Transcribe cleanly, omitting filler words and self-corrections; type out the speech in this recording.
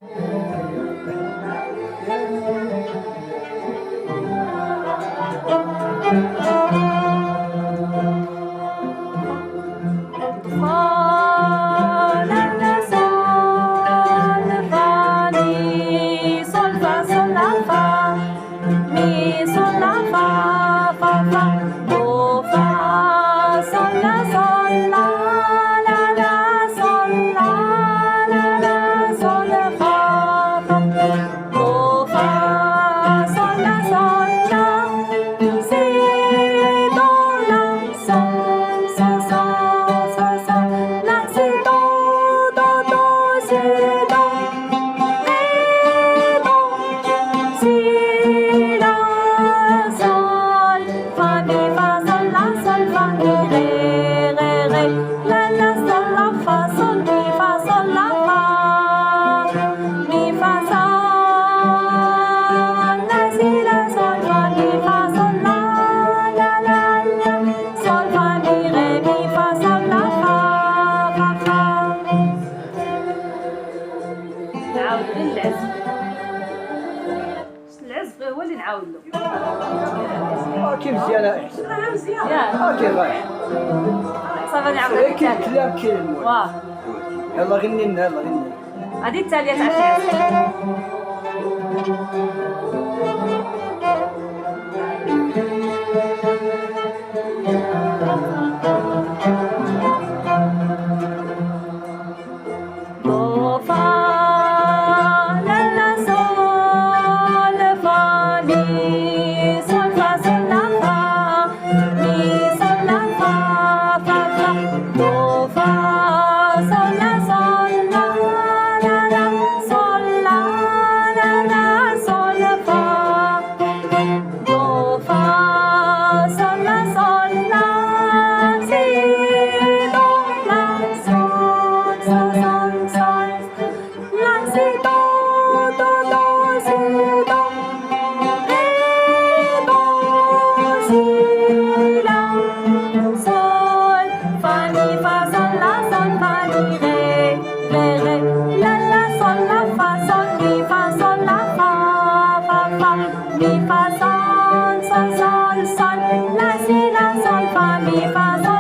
العزف هو اللي نعاود له. كي مزيانه احسن. مزيان. كي رايح. صافي نعاود كي الكلام كاين. واه. يلا غني لنا يلا غني. هذه التالية تاع العزف. Mi fa sol sol sol sol, la si la sol fa mi fa sol.